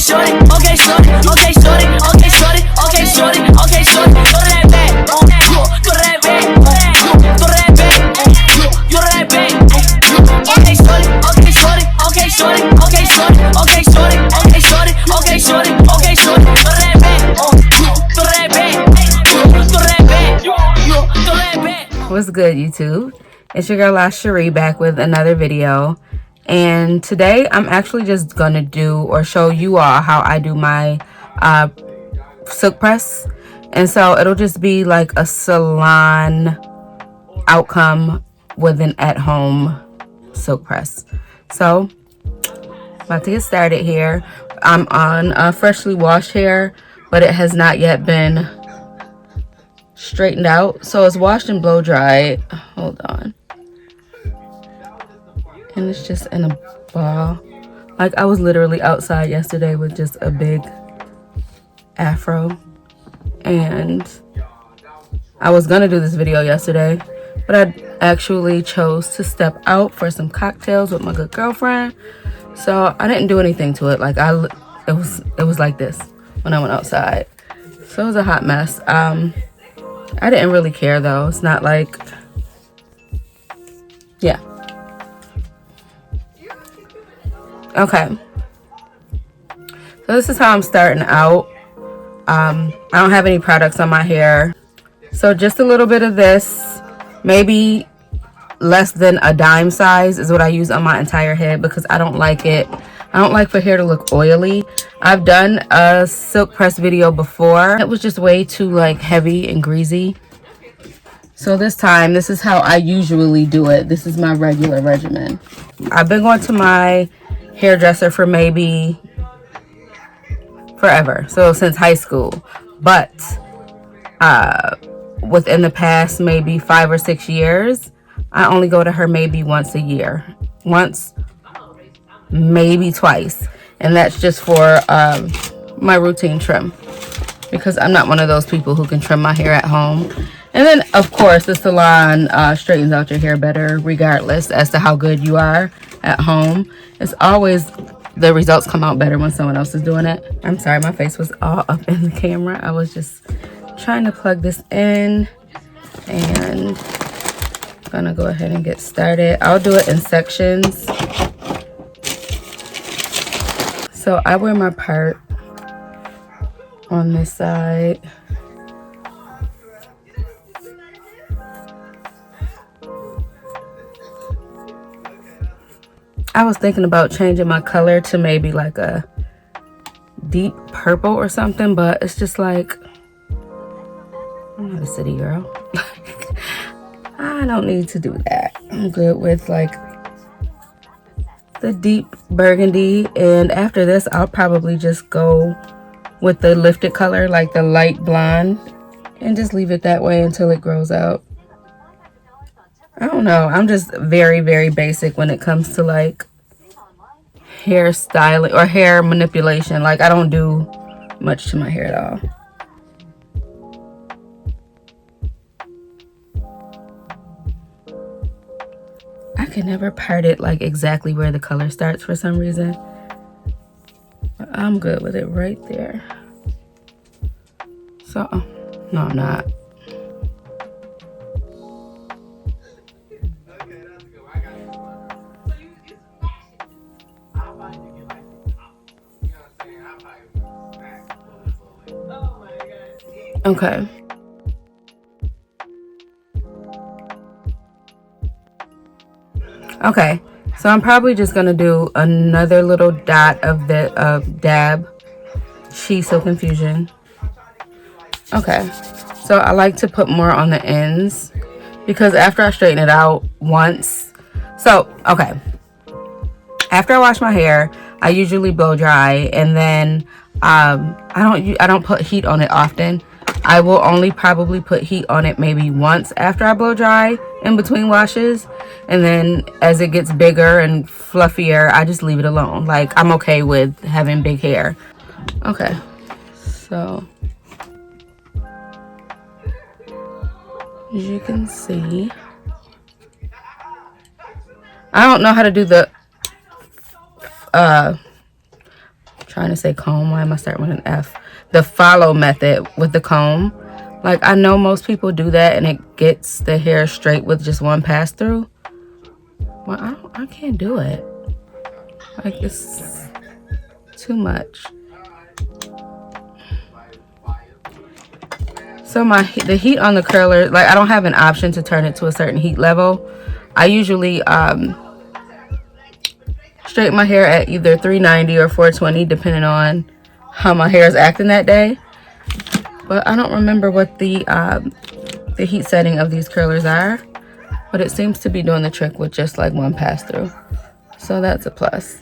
shorty, okay, shorty, okay, shorty, okay, shorty, okay, shorty, okay, shorty. Go to that bag, go to that bag, go to that bag, go to that bag. Okay, shorty, okay, shorty, okay, shorty, okay, shorty, okay, shorty, okay, shorty, okay, shorty, okay, shorty. Go to that bag, go to that bag, go to that bag, go to that bag. What's good, YouTube? It's your girl OohlaLa'Cheri back with another video. And today I'm actually just gonna do or show you all how I do my silk press. And so it'll just be like a salon outcome with an at-home silk press. So about to get started here. I'm on freshly washed hair, but it has not yet been straightened out, so it's washed and blow dried. Hold on. And it's just in a ball. Like, I was literally outside yesterday with just a big afro, and I was gonna do this video yesterday, but I actually chose to step out for some cocktails with my good girlfriend, so I didn't do anything to it. Like, it was like this when I went outside, so it was a hot mess. I didn't really care though. It's not like, yeah. Okay, so this is how I'm starting out. I don't have any products on my hair, so just a little bit of this, maybe less than a dime size is what I use on my entire head, because I don't like it. I don't like for hair to look oily. I've done a silk press video before. It was just way too like heavy and greasy. So this time, this is how I usually do it. This is my regular regimen. I've been going to my hairdresser for maybe forever, so since high school, but within the past maybe 5 or 6 years, I only go to her maybe once a year, once, maybe twice, and that's just for my routine trim, because I'm not one of those people who can trim my hair at home. And then of course the salon straightens out your hair better regardless as to how good you are at home. It's always, the results come out better when someone else is doing it. I'm sorry, my face was all up in the camera. I was just trying to plug this in, and I'm gonna go ahead and get started. I'll do it in sections. So I wear my part on this side. I was thinking about changing my color to maybe like a deep purple or something, but it's just like, I'm not a city girl. I don't need to do that. I'm good with like the deep burgundy, and after this I'll probably just go with the lifted color, like the light blonde, and just leave it that way until it grows out. I don't know, I'm just very, very basic when it comes to like hair styling or hair manipulation. Like, I don't do much to my hair at all. I can never part it like exactly where the color starts for some reason, but I'm good with it right there. So no, I'm not. Okay. Okay, so I'm probably just gonna do another little dot of the dab She Silk Infusion. Okay, so I like to put more on the ends because after I straighten it out once, so okay, after I wash my hair, I usually blow dry, and then I don't put heat on it often. I will only probably put heat on it maybe once after I blow dry in between washes, and then as it gets bigger and fluffier, I just leave it alone. Like, I'm okay with having big hair. Okay, so as you can see, I don't know how to do the trying to say comb. Why am I starting with an F? The follow method with the comb. Like, I know most people do that and it gets the hair straight with just one pass through. Well, I can't do it. Like, it's too much. So the heat on the curler, like, I don't have an option to turn it to a certain heat level. I usually straighten my hair at either 390 or 420, depending on how my hair is acting that day. But I don't remember what the heat setting of these curlers are. But it seems to be doing the trick with just like one pass through. So that's a plus.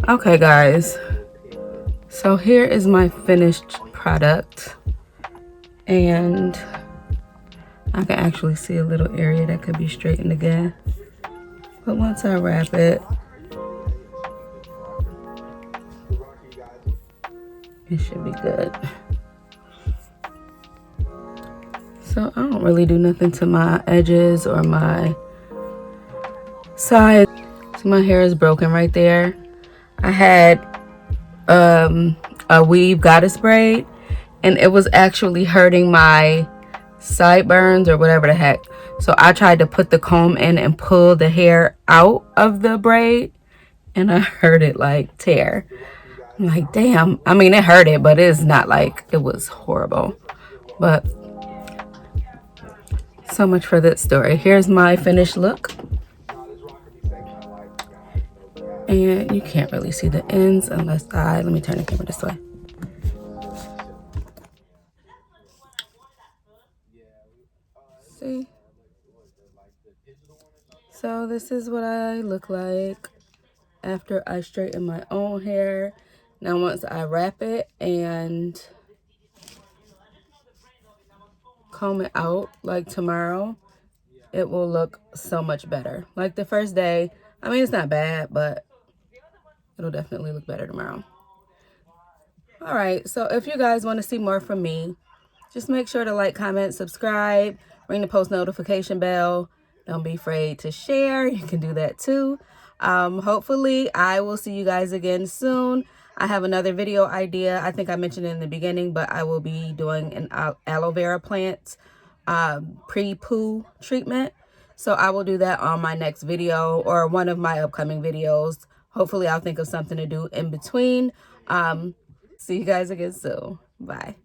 Okay, guys, so here is my finished product, and I can actually see a little area that could be straightened again, but once I wrap it, it should be good. So I don't really do nothing to my edges or my sides. So my hair is broken right there. I had a weave goddess braid, and it was actually hurting my sideburns or whatever the heck. So I tried to put the comb in and pull the hair out of the braid, and I heard it like tear. I'm like, damn. I mean, it hurt it, but it's not like it was horrible. But so much for that story. Here's my finished look. And you can't really see the ends unless let me turn the camera this way. See? So this is what I look like after I straighten my own hair. Now once I wrap it and comb it out like tomorrow, it will look so much better. Like the first day, I mean, it's not bad, but it'll definitely look better tomorrow. All right, so if you guys want to see more from me, just make sure to like, comment, subscribe, ring the post notification bell. Don't be afraid to share. You can do that too. Hopefully, I will see you guys again soon. I have another video idea. I think I mentioned it in the beginning, but I will be doing an aloe vera plant pre-poo treatment. So I will do that on my next video or one of my upcoming videos. Hopefully, I'll think of something to do in between. See you guys again soon. Bye.